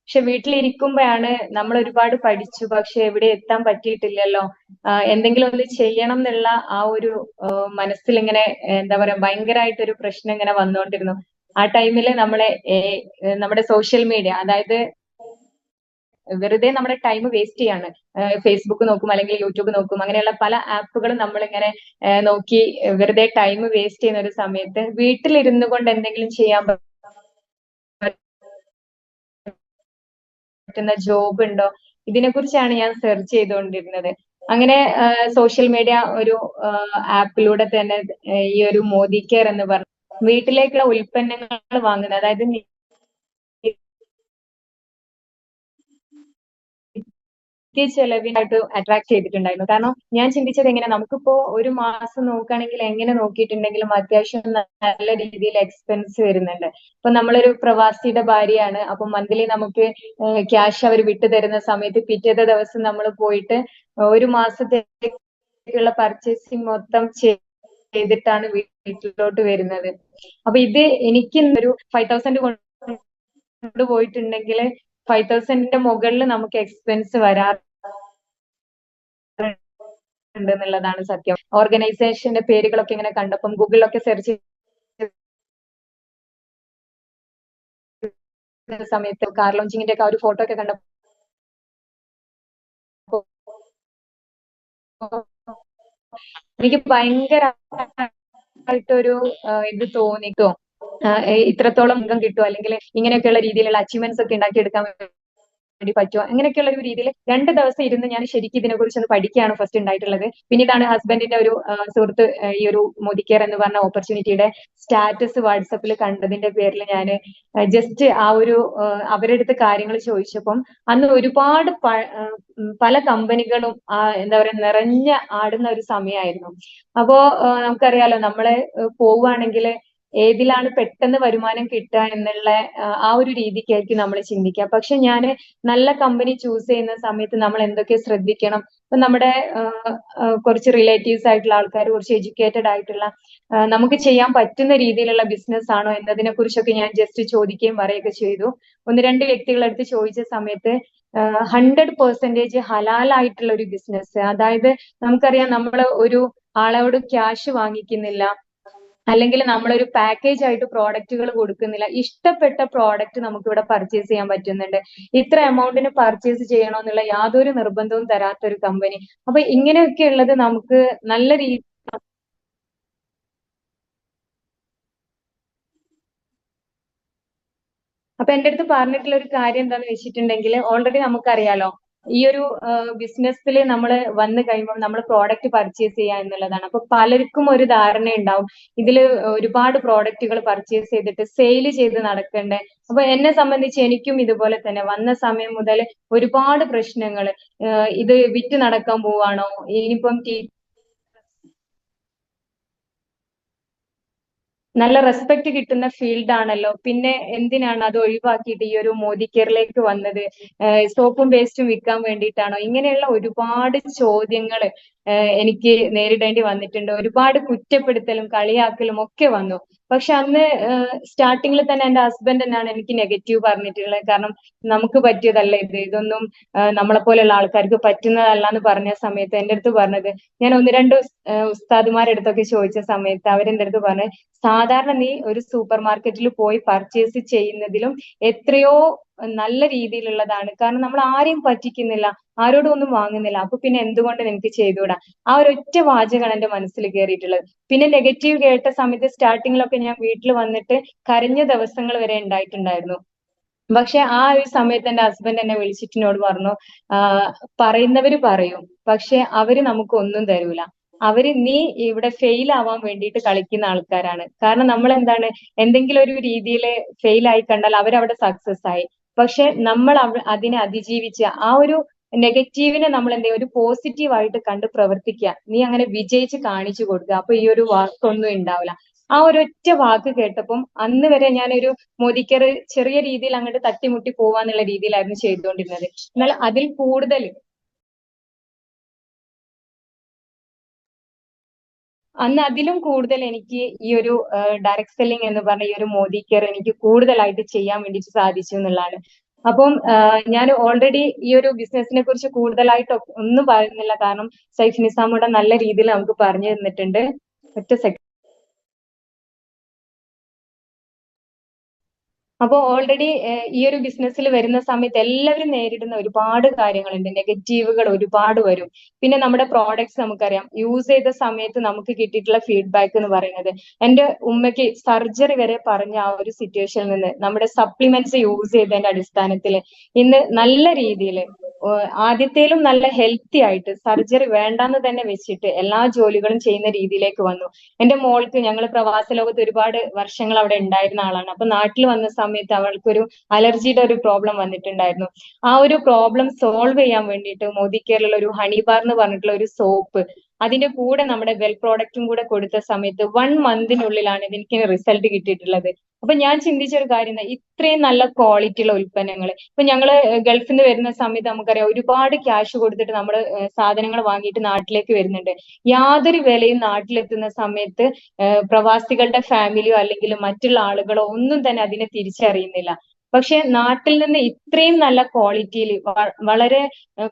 പക്ഷെ വീട്ടിലിരിക്കുമ്പോഴാണ് നമ്മൾ ഒരുപാട് പഠിച്ചു, പക്ഷെ എവിടെ എത്താൻ പറ്റിയിട്ടില്ലല്ലോ. എന്തെങ്കിലും ഒന്ന് ചെയ്യണം എന്നുള്ള ആ ഒരു മനസ്സിൽ ഇങ്ങനെ എന്താ പറയാ ഭയങ്കരമായിട്ടൊരു പ്രശ്നം ഇങ്ങനെ വന്നുകൊണ്ടിരുന്നു. ആ ടൈമില് നമ്മുടെ സോഷ്യൽ മീഡിയ, അതായത് വെറുതെ നമ്മുടെ ടൈം വേസ്റ്റ് ചെയ്യാണ്. ഫേസ്ബുക്ക് നോക്കും, അല്ലെങ്കിൽ യൂട്യൂബ് നോക്കും, അങ്ങനെയുള്ള പല ആപ്പുകളും നമ്മളിങ്ങനെ നോക്കി വെറുതെ ടൈം വേസ്റ്റ് ചെയ്യുന്ന ഒരു സമയത്ത് വീട്ടിലിരുന്നു കൊണ്ട് എന്തെങ്കിലും ചെയ്യാൻ പറ്റുന്ന ജോബ് ഉണ്ടോ, ഇതിനെ കുറിച്ചാണ് ഞാൻ സെർച്ച് ചെയ്തുകൊണ്ടിരുന്നത്. അങ്ങനെ സോഷ്യൽ മീഡിയ ഒരു ആപ്പിലൂടെ തന്നെ ഈ ഒരു മോദി കെയർ എന്ന് പറഞ്ഞ വീട്ടിലേക്കുള്ള ഉൽപ്പന്നങ്ങൾ വാങ്ങുന്നത്, അതായത് ചെലവിനായിട്ട് അട്രാക്ട് ചെയ്തിട്ടുണ്ടായിരുന്നു. കാരണം ഞാൻ ചിന്തിച്ചത് എങ്ങനെ, നമുക്കിപ്പോ ഒരു മാസം നോക്കുകയാണെങ്കിൽ എങ്ങനെ നോക്കിയിട്ടുണ്ടെങ്കിലും അത്യാവശ്യം നല്ല രീതിയിൽ എക്സ്പെൻസ് വരുന്നുണ്ട്. ഇപ്പൊ നമ്മളൊരു പ്രവാസിയുടെ ഭാര്യയാണ്, അപ്പൊ മന്ത്ലി നമുക്ക് ക്യാഷ് അവർ വിട്ടു തരുന്ന സമയത്ത് പിറ്റേത്തെ ദിവസം നമ്മൾ പോയിട്ട് ഒരു മാസത്തേക്കുള്ള പർച്ചേസിങ് മൊത്തം ചെയ്തിട്ടാണ് വീട്ടിലോട്ട് വരുന്നത്. അപ്പൊ ഇത് എനിക്ക് ഒരു 5,000 കൊണ്ടുപോയിട്ടുണ്ടെങ്കിൽ 5,000ന്റെ മുകളിൽ നമുക്ക് എക്സ്പെൻസ് വരാറുണ്ട് എന്നുള്ളതാണ് സത്യം. ഓർഗനൈസേഷന്റെ പേരുകളൊക്കെ ഇങ്ങനെ കണ്ടപ്പം ഗൂഗിളിലൊക്കെ സെർച്ച് ചെയ്ത സമയത്ത് കാർ ലോഞ്ചിങ്ങിന്റെ ഒക്കെ ഒരു ഫോട്ടോ ഒക്കെ കണ്ടപ്പോ എനിക്ക് ഭയങ്കരമായിട്ടൊരു ഇത് തോന്നിട്ടോ, ഇത്രത്തോളം ഇൻകം കിട്ടുമോ, അല്ലെങ്കിൽ ഇങ്ങനെയൊക്കെയുള്ള രീതിയിലുള്ള അച്ചീവ്മെന്റ്സ് ഒക്കെ ഉണ്ടാക്കിയെടുക്കാൻ വേണ്ടി പറ്റുമോ, അങ്ങനെയൊക്കെയുള്ള ഒരു രീതിയിൽ 2 ദിവസം ഇരുന്ന് ഞാൻ ശരിക്കും ഇതിനെ കുറിച്ച് ഒന്ന് പഠിക്കുകയാണ് ഫസ്റ്റ് ഉണ്ടായിട്ടുള്ളത്. പിന്നീടാണ് ഹസ്ബൻഡിന്റെ ഒരു സുഹൃത്ത് ഈ ഒരു മോദി കെയർ എന്ന് പറഞ്ഞ ഓപ്പർച്യൂണിറ്റിയുടെ സ്റ്റാറ്റസ് വാട്സപ്പിൽ കണ്ടതിന്റെ പേരിൽ ഞാൻ ജസ്റ്റ് ആ ഒരു അവരുടെ അടുത്ത് കാര്യങ്ങൾ ചോദിച്ചപ്പം അന്ന് ഒരുപാട് പല കമ്പനികളും എന്താ പറയാ നിറഞ്ഞ ആടുന്ന ഒരു സമയമായിരുന്നു. അപ്പോ നമുക്കറിയാലോ, നമ്മള് പോവുകയാണെങ്കിൽ ഏതിലാണ് പെട്ടെന്ന് വരുമാനം കിട്ടുക എന്നുള്ള ആ ഒരു രീതിക്കായിരിക്കും നമ്മൾ ചിന്തിക്കുക. പക്ഷെ ഞാൻ നല്ല കമ്പനി ചൂസ് ചെയ്യുന്ന സമയത്ത് നമ്മൾ എന്തൊക്കെ ശ്രദ്ധിക്കണം, ഇപ്പൊ നമ്മുടെ കുറച്ച് റിലേറ്റീവ്സ് ആയിട്ടുള്ള ആൾക്കാർ, കുറച്ച് എഡ്യൂക്കേറ്റഡ് ആയിട്ടുള്ള നമുക്ക് ചെയ്യാൻ പറ്റുന്ന രീതിയിലുള്ള ബിസിനസ് ആണോ എന്നതിനെ കുറിച്ചൊക്കെ ഞാൻ ജസ്റ്റ് ചോദിക്കുകയും പറയുകയൊക്കെ ചെയ്തു. ഒന്ന് രണ്ട് വ്യക്തികളുടെ അടുത്ത് ചോദിച്ച സമയത്ത് 100% ഹലാലായിട്ടുള്ള ഒരു ബിസിനസ്, അതായത് നമുക്കറിയാം നമ്മൾ ഒരു ആളോട് ക്യാഷ് വാങ്ങിക്കുന്നില്ല, അല്ലെങ്കിൽ നമ്മളൊരു പാക്കേജ് ആയിട്ട് പ്രോഡക്റ്റുകൾ കൊടുക്കുന്നില്ല, ഇഷ്ടപ്പെട്ട പ്രോഡക്റ്റ് നമുക്ക് ഇവിടെ പർച്ചേസ് ചെയ്യാൻ പറ്റുന്നുണ്ട്. ഇത്ര എമൗണ്ടിന് പർച്ചേസ് ചെയ്യണമെന്നുള്ള യാതൊരു നിർബന്ധവും തരാത്ത ഒരു കമ്പനി. അപ്പൊ ഇങ്ങനെയൊക്കെ ഉള്ളത് നമുക്ക് നല്ല രീതി. അപ്പൊ എന്റെ അടുത്ത് പറഞ്ഞിട്ടുള്ള ഒരു കാര്യം എന്താന്ന് വെച്ചിട്ടുണ്ടെങ്കിൽ, ഓൾറെഡി നമുക്കറിയാലോ ഈ ഒരു ബിസിനസ്സിൽ നമ്മൾ വന്നു കഴിയുമ്പോൾ നമ്മൾ പ്രോഡക്റ്റ് പർച്ചേസ് ചെയ്യുക എന്നുള്ളതാണ്. അപ്പൊ പലർക്കും ഒരു ധാരണ ഉണ്ടാവും, ഇതിൽ ഒരുപാട് പ്രോഡക്റ്റുകൾ പർച്ചേസ് ചെയ്തിട്ട് സെയിൽ ചെയ്ത് നടക്കണ്ടേ. അപ്പൊ എന്നെ സംബന്ധിച്ച് എനിക്കും ഇതുപോലെ തന്നെ വന്ന സമയം മുതൽ ഒരുപാട് പ്രശ്നങ്ങൾ, ഇത് വിറ്റ് നടക്കാൻ പോവാണോ, ഇനിയിപ്പം നല്ല റെസ്പെക്ട് കിട്ടുന്ന ഫീൽഡ് ആണല്ലോ, പിന്നെ എന്തിനാണ് അത് ഒഴിവാക്കിയിട്ട് ഈ ഒരു മോദി കെയറിലേക്ക് വന്നത്, സോപ്പും പേസ്റ്റും വിൽക്കാൻ വേണ്ടിയിട്ടാണോ, ഇങ്ങനെയുള്ള ഒരുപാട് ചോദ്യങ്ങൾ എനിക്ക് നേരിടേണ്ടി വന്നിട്ടുണ്ട്. ഒരുപാട് കുറ്റപ്പെടുത്തലും കളിയാക്കലും ഒക്കെ വന്നു. പക്ഷെ അന്ന് സ്റ്റാർട്ടിങ്ങിൽ തന്നെ എന്റെ ഹസ്ബൻഡ് തന്നെയാണ് എനിക്ക് നെഗറ്റീവ് പറഞ്ഞിട്ടുള്ളത്. കാരണം നമുക്ക് പറ്റിയതല്ല ഇത്, ഇതൊന്നും നമ്മളെ പോലെയുള്ള ആൾക്കാർക്ക് പറ്റുന്നതല്ല എന്ന് പറഞ്ഞ സമയത്ത് എന്റെ അടുത്ത് പറഞ്ഞത്, ഞാൻ ഒന്ന് രണ്ട് ഉസ്താദുമാരുടെ അടുത്തൊക്കെ ചോദിച്ച സമയത്ത് അവരെന്റെ അടുത്ത് പറഞ്ഞത്, സാധാരണ നീ ഒരു സൂപ്പർ മാർക്കറ്റിൽ പോയി പർച്ചേസ് ചെയ്യുന്നതിലും എത്രയോ നല്ല രീതിയിലുള്ളതാണ്. കാരണം നമ്മൾ ആരെയും പറ്റിക്കുന്നില്ല, ആരോടും ഒന്നും വാങ്ങുന്നില്ല, അപ്പൊ പിന്നെ എന്തുകൊണ്ട് നിനക്ക് ചെയ്തുകൂടാ. ആ ഒരൊറ്റ വാചകമാണ് എന്റെ മനസ്സിൽ കയറിയിട്ടുള്ളത്. പിന്നെ നെഗറ്റീവ് കേട്ട സമയത്ത് സ്റ്റാർട്ടിങ്ങിലൊക്കെ ഞാൻ വീട്ടിൽ വന്നിട്ട് കരഞ്ഞ ദിവസങ്ങൾ വരെ ഉണ്ടായിട്ടുണ്ടായിരുന്നു. പക്ഷെ ആ ഒരു സമയത്ത് എന്റെ ഹസ്ബൻഡ് എന്നെ വിളിച്ചിട്ട് എന്നോട് പറഞ്ഞു, പറയുന്നവര് പറയും, പക്ഷെ അവര് നമുക്ക് ഒന്നും തരൂല. അവര് നീ ഇവിടെ ഫെയിൽ ആവാൻ വേണ്ടിയിട്ട് കളിക്കുന്ന ആൾക്കാരാണ്. കാരണം നമ്മൾ എന്താണ്, എന്തെങ്കിലും ഒരു രീതിയിൽ ഫെയിൽ ആയി കണ്ടാൽ അവരവിടെ സക്സസ് ആയി. പക്ഷെ നമ്മൾ അതിനെ അതിജീവിച്ച് ആ ഒരു നെഗറ്റീവിനെ നമ്മൾ എന്ത് ചെയ്യും, ഒരു പോസിറ്റീവ് ആയിട്ട് കണ്ട് പ്രവർത്തിക്കുക, നീ അങ്ങനെ വിജയിച്ച് കാണിച്ചു കൊടുക്കുക, അപ്പൊ ഈ ഒരു വർക്കൊന്നും ഉണ്ടാവില്ല. ആ ഒരൊറ്റ വാക്ക് കേട്ടപ്പം അന്ന് വരെ ഞാനൊരു മോദിക്കറ് ചെറിയ രീതിയിൽ അങ്ങോട്ട് തട്ടിമുട്ടി പോവാന്നുള്ള രീതിയിലായിരുന്നു ചെയ്തുകൊണ്ടിരുന്നത്. എന്നാൽ അതിൽ കൂടുതൽ, അന്ന് അതിലും കൂടുതൽ എനിക്ക് ഈ ഒരു ഡയറക്ട് സെല്ലിംഗ് എന്ന് പറഞ്ഞ ഈ ഒരു മോദി കെയർ എനിക്ക് കൂടുതലായിട്ട് ചെയ്യാൻ വേണ്ടിയിട്ട് സാധിച്ചു എന്നുള്ളതാണ്. അപ്പം ഞാൻ ഓൾറെഡി ഈ ഒരു ബിസിനസിനെ കുറിച്ച് കൂടുതലായിട്ട് ഒന്നും പറയുന്നില്ല, കാരണം സൈഫ് നിസാമുടെ നല്ല രീതിയിൽ നമുക്ക് പറഞ്ഞു തന്നിട്ടുണ്ട്. ഒറ്റ സെക്കൻഡ്. അപ്പോൾ ഓൾറെഡി ഈ ഒരു ബിസിനസ്സിൽ വരുന്ന സമയത്ത് എല്ലാവരും നേരിടുന്ന ഒരുപാട് കാര്യങ്ങളുണ്ട്, നെഗറ്റീവുകൾ ഒരുപാട് വരും. പിന്നെ നമ്മുടെ പ്രോഡക്ട്സ് നമുക്കറിയാം, യൂസ് ചെയ്ത സമയത്ത് നമുക്ക് കിട്ടിയിട്ടുള്ള ഫീഡ്ബാക്ക് എന്ന് പറയുന്നത്, എന്റെ ഉമ്മയ്ക്ക് സർജറി വരെ പറഞ്ഞ ആ ഒരു സിറ്റുവേഷനിൽ നിന്ന് നമ്മുടെ സപ്ലിമെന്റ്സ് യൂസ് ചെയ്തതിന്റെ അടിസ്ഥാനത്തിൽ ഇന്ന് നല്ല രീതിയിൽ ആദ്യത്തേലും നല്ല ഹെൽത്തി ആയിട്ട് സർജറി വേണ്ടാന്ന് തന്നെ വെച്ചിട്ട് എല്ലാ ജോലികളും ചെയ്യുന്ന രീതിയിലേക്ക് വന്നു. എന്റെ മോൾക്ക്, ഞങ്ങൾ പ്രവാസ ലോകത്ത് ഒരുപാട് വർഷങ്ങൾ അവിടെ ഉണ്ടായിരുന്ന ആളാണ്. അപ്പൊ നാട്ടിൽ വന്ന സമയത്ത് അവൾക്കൊരു അലർജിയുടെ ഒരു പ്രോബ്ലം വന്നിട്ടുണ്ടായിരുന്നു. ആ ഒരു പ്രോബ്ലം സോൾവ് ചെയ്യാൻ വേണ്ടിയിട്ട് മോദി കെയറിലുള്ള ഒരു ഹണി ബാർ എന്ന് പറഞ്ഞിട്ടുള്ള ഒരു സോപ്പ്, അതിന്റെ കൂടെ നമ്മുടെ വെൽ പ്രോഡക്റ്റും കൂടെ കൊടുത്ത സമയത്ത് 1 മന്തിനുള്ളിലാണ് എനിക്ക് റിസൾട്ട് കിട്ടിയിട്ടുള്ളത്. അപ്പൊ ഞാൻ ചിന്തിച്ച ഒരു കാര്യം, ഇത്രയും നല്ല ക്വാളിറ്റിയുള്ള ഉൽപ്പന്നങ്ങൾ, ഇപ്പൊ ഞങ്ങള് ഗൾഫിൽ നിന്ന് വരുന്ന സമയത്ത് നമുക്കറിയാം ഒരുപാട് ക്യാഷ് കൊടുത്തിട്ട് നമ്മൾ സാധനങ്ങൾ വാങ്ങിയിട്ട് നാട്ടിലേക്ക് വരുന്നുണ്ട്. യാതൊരു വിലയും നാട്ടിലെത്തുന്ന സമയത്ത് പ്രവാസികളുടെ ഫാമിലിയോ അല്ലെങ്കിൽ മറ്റുള്ള ആളുകളോ ഒന്നും തന്നെ അതിനെ തിരിച്ചറിയുന്നില്ല. പക്ഷെ നാട്ടിൽ നിന്ന് ഇത്രയും നല്ല ക്വാളിറ്റിയിൽ വളരെ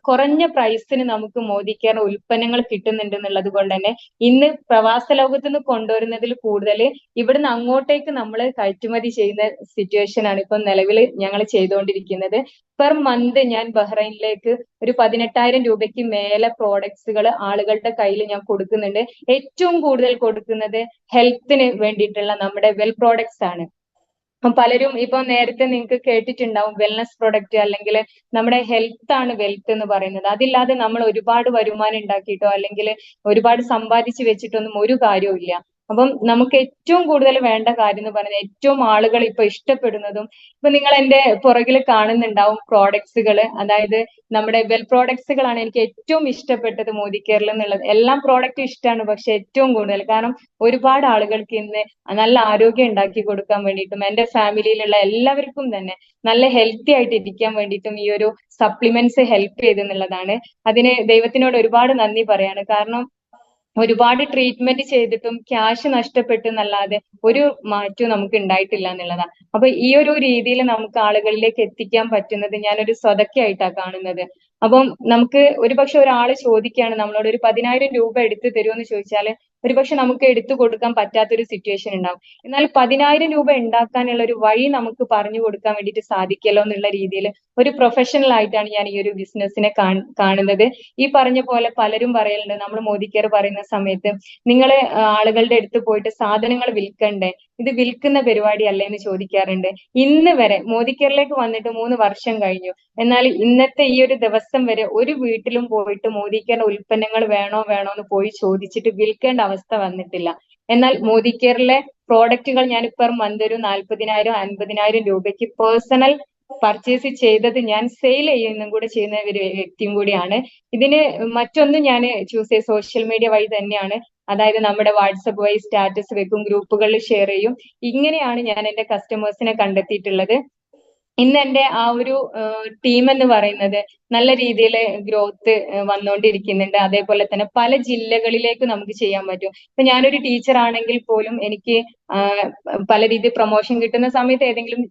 കുറഞ്ഞ പ്രൈസിന് നമുക്ക് മോദി കെയർ ഉൽപ്പന്നങ്ങൾ കിട്ടുന്നുണ്ട് എന്നുള്ളത് കൊണ്ട് തന്നെ ഇന്ന് പ്രവാസ ലോകത്ത് നിന്ന് കൊണ്ടുവരുന്നതിൽ കൂടുതൽ ഇവിടുന്ന് അങ്ങോട്ടേക്ക് നമ്മൾ കയറ്റുമതി ചെയ്യുന്ന സിറ്റുവേഷൻ ആണ് ഇപ്പൊ നിലവിൽ ഞങ്ങൾ ചെയ്തുകൊണ്ടിരിക്കുന്നത്. പെർ മന്ത് ഞാൻ ബഹ്റൈനിലേക്ക് ഒരു 18,000 രൂപയ്ക്ക് മേലെ പ്രോഡക്ട്സുകൾ ആളുകളുടെ കയ്യിൽ ഞാൻ കൊടുക്കുന്നുണ്ട്. ഏറ്റവും കൂടുതൽ കൊടുക്കുന്നത് ഹെൽത്തിന് വേണ്ടിയിട്ടുള്ള നമ്മുടെ വെൽ പ്രോഡക്ട്സ് ആണ്. പലരും ഇപ്പൊ നേരത്തെ നിങ്ങൾക്ക് കേട്ടിട്ടുണ്ടാവും, വെൽനസ് പ്രൊഡക്റ്റ് അല്ലെങ്കിൽ നമ്മുടെ ഹെൽത്ത് ആണ് വെൽത്ത് എന്ന് പറയുന്നത്. അതില്ലാതെ നമ്മൾ ഒരുപാട് വരുമാനം ഉണ്ടാക്കിയിട്ടോ അല്ലെങ്കിൽ ഒരുപാട് സമ്പാദിച്ചു വെച്ചിട്ടൊന്നും ഒരു കാര്യവും ഇല്ല. അപ്പം നമുക്ക് ഏറ്റവും കൂടുതൽ വേണ്ട കാര്യം എന്ന് പറയുന്നത്, ഏറ്റവും ആളുകൾ ഇപ്പൊ ഇഷ്ടപ്പെടുന്നതും, ഇപ്പൊ നിങ്ങൾ എന്റെ പുറകിൽ കാണുന്നുണ്ടാവും പ്രോഡക്ട്സുകൾ, അതായത് നമ്മുടെ വെൽ പ്രോഡക്ട്സുകളാണ് എനിക്ക് ഏറ്റവും ഇഷ്ടപ്പെട്ടത് മോദി കെയറിൽ എന്നുള്ളത്. എല്ലാം പ്രോഡക്റ്റും ഇഷ്ടമാണ്, പക്ഷെ ഏറ്റവും കൂടുതൽ കാരണം ഒരുപാട് ആളുകൾക്ക് ഇന്ന് നല്ല ആരോഗ്യം ഉണ്ടാക്കി കൊടുക്കാൻ വേണ്ടിയിട്ടും എന്റെ ഫാമിലിയിലുള്ള എല്ലാവർക്കും തന്നെ നല്ല ഹെൽത്തി ആയിട്ട് ഇരിക്കാൻ വേണ്ടിയിട്ടും ഈ ഒരു സപ്ലിമെന്റ്സ് ഹെൽപ്പ് ചെയ്തെന്നുള്ളതാണ്. അതിന് ദൈവത്തിനോട് ഒരുപാട് നന്ദി പറയാണ്. കാരണം ഒരുപാട് ട്രീറ്റ്മെന്റ് ചെയ്തിട്ടും ക്യാഷ് നഷ്ടപ്പെട്ടു എന്നല്ലാതെ ഒരു മാറ്റവും നമുക്ക് ഉണ്ടായിട്ടില്ല എന്നുള്ളതാണ്. അപ്പൊ ഈ ഒരു രീതിയിൽ നമുക്ക് ആളുകളിലേക്ക് എത്തിക്കാൻ പറ്റുന്നത് ഞാനൊരു സ്വതക്കയായിട്ടാണ് കാണുന്നത്. അപ്പം നമുക്ക് ഒരുപക്ഷെ ഒരാൾ ചോദിക്കുകയാണ് നമ്മളോട്, ഒരു 10,000 രൂപ എടുത്തു തരുമോ എന്ന് ചോദിച്ചാൽ ഒരുപക്ഷെ നമുക്ക് എടുത്തു കൊടുക്കാൻ പറ്റാത്തൊരു സിറ്റുവേഷൻ ഉണ്ടാവും. എന്നാൽ 10,000 രൂപ ഉണ്ടാക്കാനുള്ള ഒരു വഴി നമുക്ക് പറഞ്ഞു കൊടുക്കാൻ വേണ്ടിയിട്ട് സാധിക്കല്ലോ എന്നുള്ള രീതിയിൽ ഒരു പ്രൊഫഷണൽ ആയിട്ടാണ് ഞാൻ ഈ ഒരു ബിസിനസിനെ കാണുന്നത്. ഈ പറഞ്ഞ പോലെ പലരും പറയലുണ്ട്, നമ്മൾ മോദി കെയർ പറയുന്ന സമയത്ത്, നിങ്ങൾ ആളുകളുടെ അടുത്ത് പോയിട്ട് സാധനങ്ങൾ വിൽക്കണ്ടേ, ഇത് വിൽക്കുന്ന പരിപാടി അല്ലേ എന്ന് ചോദിക്കാറുണ്ട്. ഇന്ന് വരെ മോദി കെയറിലേക്ക് വന്നിട്ട് 3 വർഷം കഴിഞ്ഞു, എന്നാൽ ഇന്നത്തെ ഈ ഒരു ദിവസം വരെ ഒരു വീട്ടിലും പോയിട്ട് മോദി കെയറിന്റെ ഉൽപ്പന്നങ്ങൾ വേണോ വേണോ എന്ന് പോയി ചോദിച്ചിട്ട് വിൽക്കേണ്ട അവസ്ഥ വന്നിട്ടില്ല. എന്നാൽ മോദി കെയറിലെ പ്രോഡക്റ്റുകൾ ഞാൻ പെർ മന്ത് ഒരു 40,000-50,000 രൂപയ്ക്ക് പേഴ്സണൽ പർച്ചേസ് ചെയ്തത് ഞാൻ സെയിൽ ചെയ്യുന്നതും കൂടെ ചെയ്യുന്ന ഒരു വ്യക്തിയും കൂടിയാണ്. ഇതിന് മറ്റൊന്നും ഞാൻ ചൂസ് ചെയ്ത് സോഷ്യൽ മീഡിയ വഴി തന്നെയാണ്. അതായത് നമ്മുടെ വാട്സപ്പ് വഴി സ്റ്റാറ്റസ് വെക്കും, ഗ്രൂപ്പുകളിൽ ഷെയർ ചെയ്യും. ഇങ്ങനെയാണ് ഞാൻ എന്റെ കസ്റ്റമേഴ്സിനെ കണ്ടെത്തിയിട്ടുള്ളത്. ഇന്ന് എന്റെ ആ ഒരു ടീം എന്ന് പറയുന്നത് നല്ല രീതിയിൽ ഗ്രോത്ത് വന്നുകൊണ്ടിരിക്കുന്നുണ്ട്. അതേപോലെ തന്നെ പല ജില്ലകളിലേക്ക് നമുക്ക് ചെയ്യാൻ പറ്റും. ഇപ്പൊ ഞാനൊരു ടീച്ചർ ആണെങ്കിൽ പോലും എനിക്ക് പല രീതിയിൽ പ്രൊമോഷൻ കിട്ടുന്ന സമയത്ത് ഏതെങ്കിലും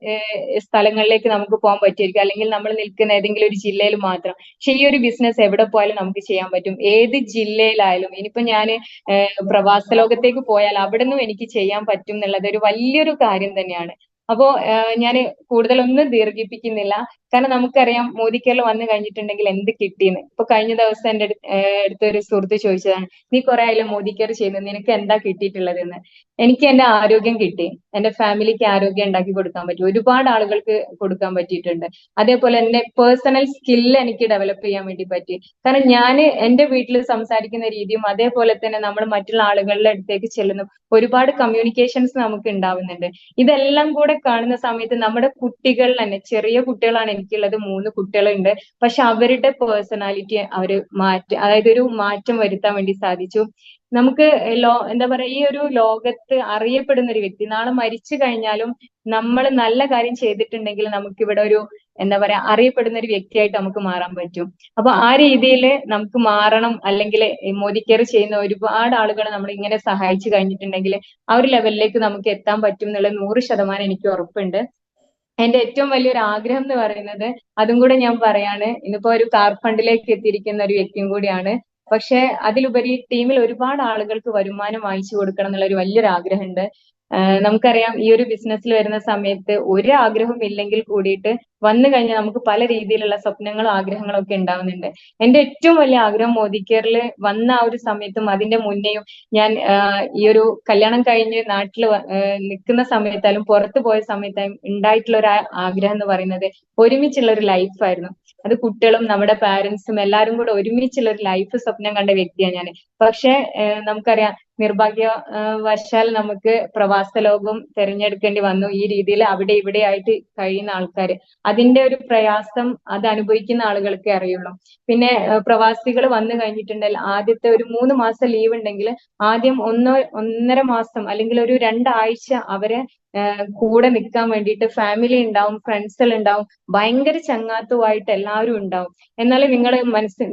സ്ഥലങ്ങളിലേക്ക് നമുക്ക് പോകാൻ പറ്റുമായിരിക്കും, അല്ലെങ്കിൽ നമ്മൾ നിൽക്കുന്ന ഏതെങ്കിലും ഒരു ജില്ലയിൽ മാത്രം. പക്ഷെ ഈ ഒരു ബിസിനസ് എവിടെ പോയാലും നമുക്ക് ചെയ്യാൻ പറ്റും, ഏത് ജില്ലയിലായാലും. ഇനിയിപ്പോ ഞാൻ പ്രവാസ ലോകത്തേക്ക് പോയാൽ അവിടെ നിന്നും എനിക്ക് ചെയ്യാൻ പറ്റും എന്നുള്ളത് ഒരു വലിയൊരു കാര്യം തന്നെയാണ്. അപ്പോ ഞാൻ കൂടുതലൊന്നും ദീർഘിപ്പിക്കുന്നില്ല, കാരണം നമുക്കറിയാം മോദി കെയറിൽ വന്നു കഴിഞ്ഞിട്ടുണ്ടെങ്കിൽ എന്ത് കിട്ടിയെന്ന്. ഇപ്പൊ കഴിഞ്ഞ ദിവസം എന്റെ അടുത്തൊരു സുഹൃത്ത് ചോദിച്ചതാണ്, നീ കുറെ ആയാലും മോദി കെയർ ചെയ്യുന്നത്, നിനക്ക് എന്താ കിട്ടിയിട്ടുള്ളത് എന്ന്. എനിക്ക് എന്റെ ആരോഗ്യം കിട്ടി, എന്റെ ഫാമിലിക്ക് ആരോഗ്യം ഉണ്ടാക്കി കൊടുക്കാൻ പറ്റി, ഒരുപാട് ആളുകൾക്ക് കൊടുക്കാൻ പറ്റിയിട്ടുണ്ട്. അതേപോലെ എന്റെ പേഴ്സണൽ സ്കില്ല് എനിക്ക് ഡെവലപ്പ് ചെയ്യാൻ വേണ്ടി പറ്റി. കാരണം ഞാൻ എന്റെ വീട്ടിൽ സംസാരിക്കുന്ന രീതിയും അതേപോലെ തന്നെ നമ്മൾ മറ്റുള്ള ആളുകളുടെ അടുത്തേക്ക് ചെല്ലുന്നു, ഒരുപാട് കമ്മ്യൂണിക്കേഷൻസ് നമുക്ക് ഉണ്ടാവുന്നുണ്ട്. ഇതെല്ലാം കൂടെ കാണുന്ന സമയത്ത് നമ്മുടെ കുട്ടികളിൽ തന്നെ, ചെറിയ കുട്ടികളാണ് എനിക്കുള്ളത്, 3 കുട്ടികളുണ്ട്. പക്ഷെ അവരുടെ പേഴ്സണാലിറ്റി അതായത് ഒരു മാറ്റം വരുത്താൻ വേണ്ടി സാധിച്ചു. നമുക്ക് എന്താ പറയാ, ഈ ഒരു ലോകത്ത് അറിയപ്പെടുന്ന ഒരു വ്യക്തി, നാളെ മരിച്ചു കഴിഞ്ഞാലും നമ്മൾ നല്ല കാര്യം ചെയ്തിട്ടുണ്ടെങ്കിൽ നമുക്ക് ഇവിടെ ഒരു എന്താ പറയാ അറിയപ്പെടുന്ന ഒരു വ്യക്തിയായിട്ട് നമുക്ക് മാറാൻ പറ്റും. അപ്പൊ ആ രീതിയിൽ നമുക്ക് മാറണം, അല്ലെങ്കിൽ മോദി കെയർ ചെയ്യുന്ന ഒരുപാട് ആളുകൾ നമ്മൾ ഇങ്ങനെ സഹായിച്ചു കഴിഞ്ഞിട്ടുണ്ടെങ്കിൽ ആ ഒരു ലെവലിലേക്ക് നമുക്ക് എത്താൻ പറ്റും എന്നുള്ള 100% എനിക്ക് ഉറപ്പുണ്ട്. എന്റെ ഏറ്റവും വലിയൊരു ആഗ്രഹം എന്ന് പറയുന്നത്, അതും കൂടെ ഞാൻ പറയാണ്, ഇന്നിപ്പോ ഒരു കാർ ഫണ്ടിലേക്ക് എത്തിയിരിക്കുന്ന ഒരു വ്യക്തിയും കൂടിയാണ്. പക്ഷെ അതിലുപരി ടീമിൽ ഒരുപാട് ആളുകൾക്ക് വരുമാനം വാങ്ങിച്ചു കൊടുക്കണം എന്നുള്ള ഒരു വലിയൊരു ആഗ്രഹമുണ്ട്. നമുക്കറിയാം ഈ ഒരു ബിസിനസ്സിൽ വരുന്ന സമയത്ത് ഒരു ആഗ്രഹവും ഇല്ലെങ്കിൽ കൂടിയിട്ട് വന്നു കഴിഞ്ഞാൽ നമുക്ക് പല രീതിയിലുള്ള സ്വപ്നങ്ങളും ആഗ്രഹങ്ങളും ഒക്കെ ഉണ്ടാവുന്നുണ്ട്. എന്റെ ഏറ്റവും വലിയ ആഗ്രഹം മോദി കെയറിൽ വന്ന ആ ഒരു സമയത്തും അതിന്റെ മുന്നേയും ഞാൻ ഈ ഒരു കല്യാണം കഴിഞ്ഞ് നാട്ടിൽ നിൽക്കുന്ന സമയത്തായാലും പുറത്തു പോയ സമയത്തായാലും ഉണ്ടായിട്ടുള്ള ഒരു ആഗ്രഹം എന്ന് പറയുന്നത് ഒരുമിച്ചുള്ള ഒരു ലൈഫായിരുന്നു. അത് കുട്ടികളും നമ്മുടെ പാരന്റ്സും എല്ലാവരും കൂടെ ഒരുമിച്ചുള്ള ഒരു ലൈഫ് സ്വപ്നം കണ്ട വ്യക്തിയാണ് ഞാൻ. പക്ഷെ നമുക്കറിയാം വശാൽ നമുക്ക് പ്രവാസ ലോകം തിരഞ്ഞെടുക്കേണ്ടി വന്നു. ഈ രീതിയിൽ അവിടെ ഇവിടെ ആയിട്ട് കഴിയുന്ന ആൾക്കാർ, അതിന്റെ ഒരു പ്രയാസം അത് അനുഭവിക്കുന്ന ആളുകൾക്കേ അറിയുള്ളൂ. പിന്നെ പ്രവാസികൾ വന്നു കഴിഞ്ഞിട്ടുണ്ടെങ്കിൽ ആദ്യത്തെ ഒരു 3 മാസം ലീവ് ഉണ്ടെങ്കിൽ ആദ്യം ഒന്നര മാസം അല്ലെങ്കിൽ ഒരു 2 ആഴ്ച അവരെ കൂടെ നിൽക്കാൻ വേണ്ടിയിട്ട് ഫാമിലി ഉണ്ടാവും, ഫ്രണ്ട്സുകൾ ഉണ്ടാവും, ഭയങ്കര ചങ്ങാത്തവുമായിട്ട് എല്ലാവരും ഉണ്ടാവും. എന്നാലും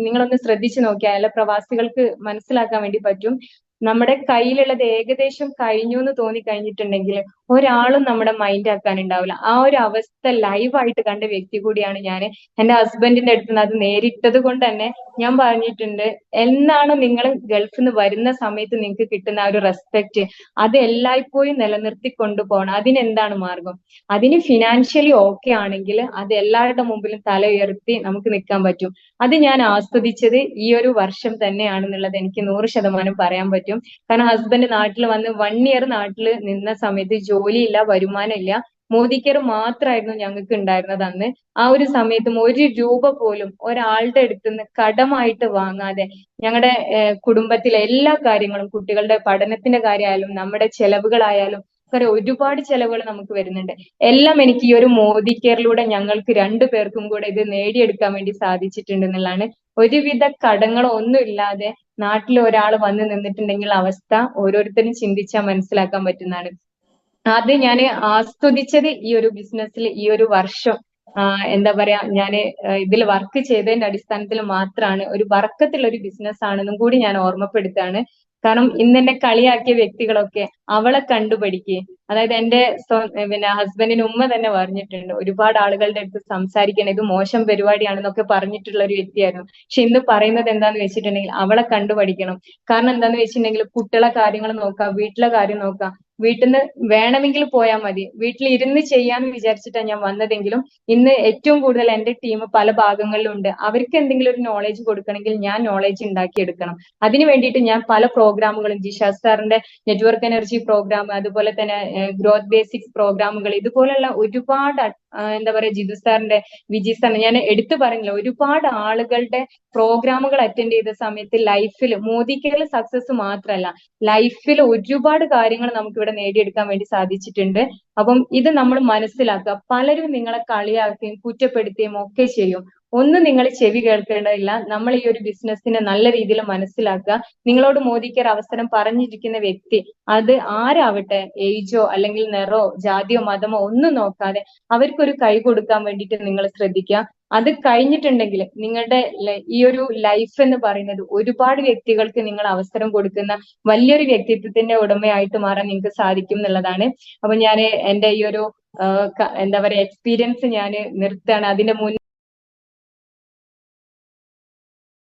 നിങ്ങളൊന്ന് ശ്രദ്ധിച്ചു നോക്കിയാൽ പ്രവാസികൾക്ക് മനസ്സിലാക്കാൻ വേണ്ടി പറ്റും, നമ്മുടെ കയ്യിലുള്ളത് ഏകദേശം കഴിഞ്ഞു എന്ന് തോന്നി കഴിഞ്ഞിട്ടുണ്ടെങ്കിൽ ഒരാളും നമ്മുടെ മൈൻഡ് ആക്കാൻ ഉണ്ടാവില്ല. ആ ഒരു അവസ്ഥ ലൈവായിട്ട് കണ്ട വ്യക്തി കൂടിയാണ് ഞാൻ. എന്റെ ഹസ്ബൻഡിന്റെ അടുത്ത് നിന്ന് അത് നേരിട്ടത് കൊണ്ട് തന്നെ ഞാൻ പറഞ്ഞിട്ടുണ്ട്, എന്നാണ് നിങ്ങൾ ഗൾഫിൽ നിന്ന് വരുന്ന സമയത്ത് നിങ്ങൾക്ക് കിട്ടുന്ന ആ ഒരു റെസ്പെക്ട്, അത് എല്ലായ്പ്പോഴും നിലനിർത്തി കൊണ്ടുപോകണം. അതിനെന്താണ് മാർഗം? അതിന് ഫിനാൻഷ്യലി ഓക്കെ ആണെങ്കിൽ അത് എല്ലാവരുടെ മുമ്പിലും തല ഉയർത്തി നമുക്ക് നിൽക്കാൻ പറ്റും. അത് ഞാൻ ആസ്വദിച്ചത് ഈ ഒരു വർഷം തന്നെയാണെന്നുള്ളത് എനിക്ക് 100% പറയാൻ പറ്റും. കാരണം ഹസ്ബൻഡ് നാട്ടിൽ വന്ന് 1 ഇയർ നാട്ടിൽ നിന്ന സമയത്ത് ജോലിയില്ല, വരുമാനമില്ല, മോദി കെയർ മാത്രമായിരുന്നു ഞങ്ങൾക്ക് ഉണ്ടായിരുന്നത് അന്ന്. ആ ഒരു സമയത്തും 1 രൂപ പോലും ഒരാളുടെ അടുത്തുനിന്ന് കടമായിട്ട് വാങ്ങാതെ ഞങ്ങളുടെ കുടുംബത്തിലെ എല്ലാ കാര്യങ്ങളും, കുട്ടികളുടെ പഠനത്തിന്റെ കാര്യമായാലും നമ്മുടെ ചെലവുകളായാലും ഒരുപാട് ചെലവുകൾ നമുക്ക് വരുന്നുണ്ട്. എല്ലാം എനിക്ക് ഈ ഒരു മോദി കെയറിലൂടെ ഞങ്ങൾക്ക് 2 പേർക്കും കൂടെ ഇത് നേടിയെടുക്കാൻ വേണ്ടി സാധിച്ചിട്ടുണ്ട് എന്നുള്ളതാണ്. ഒരുവിധ കടങ്ങളോ ഒന്നും ഇല്ലാതെ നാട്ടിൽ ഒരാൾ വന്ന് നിന്നിട്ടുണ്ടെങ്കിൽ അവസ്ഥ ഓരോരുത്തരും ചിന്തിച്ചാൽ മനസ്സിലാക്കാൻ പറ്റുന്നതാണ്. അത് ഞാൻ ആസ്വദിച്ചത് ഈ ഒരു ബിസിനസ്സിൽ ഈ ഒരു വർഷം എന്താ പറയാ, ഞാൻ ഇതിൽ വർക്ക് ചെയ്തതിന്റെ അടിസ്ഥാനത്തിൽ മാത്രമാണ്. ഒരു ബർക്കത്തുള്ള ഒരു ബിസിനസ് ആണെന്നും കൂടി ഞാൻ ഓർമ്മപ്പെടുത്താണ്. കാരണം ഇന്ന് എന്നെ കളിയാക്കിയ വ്യക്തികളൊക്കെ അവളെ കണ്ടുപഠിക്ക്, അതായത് എന്റെ പിന്നെ ഹസ്ബൻഡിന് ഉമ്മ തന്നെ പറഞ്ഞിട്ടുണ്ട്, ഒരുപാട് ആളുകളുടെ അടുത്ത് സംസാരിക്കണം, ഇത് മോശം പരിപാടിയാണെന്നൊക്കെ പറഞ്ഞിട്ടുള്ള ഒരു വ്യക്തിയായിരുന്നു. പക്ഷെ ഇന്ന് പറയുന്നത് എന്താന്ന് വെച്ചിട്ടുണ്ടെങ്കിൽ അവളെ കണ്ടുപഠിക്കണം. കാരണം എന്താന്ന് വെച്ചിട്ടുണ്ടെങ്കിൽ കുട്ടികളെ കാര്യങ്ങൾ നോക്കാം, വീട്ടിലെ കാര്യം നോക്കാം, വീട്ടിൽ നിന്ന് വേണമെങ്കിൽ പോയാൽ മതി, വീട്ടിൽ ഇരുന്ന് ചെയ്യാന്ന് വിചാരിച്ചിട്ടാണ് ഞാൻ വന്നതെങ്കിലും ഇന്ന് ഏറ്റവും കൂടുതൽ എന്റെ ടീം പല ഭാഗങ്ങളിലും ഉണ്ട്. അവർക്ക് എന്തെങ്കിലും ഒരു നോളേജ് കൊടുക്കണമെങ്കിൽ ഞാൻ നോളേജ് ഉണ്ടാക്കിയെടുക്കണം. അതിനു വേണ്ടിയിട്ട് ഞാൻ പല പ്രോഗ്രാമുകളും, ജിഷാസ് സാറിന്റെ നെറ്റ്വർക്ക് എനർജി പ്രോഗ്രാം, അതുപോലെ തന്നെ ഗ്രോത്ത് ബേസിക്സ് പ്രോഗ്രാമുകൾ, ഇതുപോലുള്ള ഒരുപാട് എന്താ പറയാ, ജിതു സാറിന്റെ, വിജി സാറിന്റെ, ഞാൻ എടുത്തു പറഞ്ഞില്ല, ഒരുപാട് ആളുകളുടെ പ്രോഗ്രാമുകൾ അറ്റൻഡ് ചെയ്ത സമയത്ത് ലൈഫിൽ മോദി കെയറിൽ സക്സസ് മാത്രമല്ല, ലൈഫിൽ ഒരുപാട് കാര്യങ്ങൾ നമുക്ക് ഇവിടെ നേടിയെടുക്കാൻ വേണ്ടി സാധിച്ചിട്ടുണ്ട്. അപ്പം ഇത് നമ്മൾ മനസ്സിലാക്കുക. പലരും നിങ്ങളെ കളിയാക്കുകയും കുറ്റപ്പെടുത്തുകയും ഒക്കെ ചെയ്യും. ഒന്നും നിങ്ങൾ ചെവി കേൾക്കേണ്ടതില്ല. നമ്മൾ ഈ ഒരു ബിസിനസ്സിനെ നല്ല രീതിയിൽ മനസ്സിലാക്കുക. നിങ്ങളോട് മോദി കെയർ അവസരം പറഞ്ഞിരിക്കുന്ന വ്യക്തി, അത് ആരാവട്ടെ, ഏജോ അല്ലെങ്കിൽ നിറോ ജാതിയോ മതമോ ഒന്നും നോക്കാതെ അവർക്കൊരു കൈ കൊടുക്കാൻ വേണ്ടിയിട്ട് നിങ്ങൾ ശ്രദ്ധിക്കുക. അത് കഴിഞ്ഞിട്ടുണ്ടെങ്കിൽ നിങ്ങളുടെ ഈ ഒരു ലൈഫ് എന്ന് പറയുന്നത് ഒരുപാട് വ്യക്തികൾക്ക് നിങ്ങൾ അവസരം കൊടുക്കുന്ന വലിയൊരു വ്യക്തിത്വത്തിന്റെ ഉടമയായിട്ട് മാറാൻ നിങ്ങൾക്ക് സാധിക്കും എന്നുള്ളതാണ്. അപ്പൊ ഞാൻ എന്റെ ഈ ഒരു എന്താ പറയാ എക്സ്പീരിയൻസ് ഞാൻ നിർത്താണ്. അതിന്റെ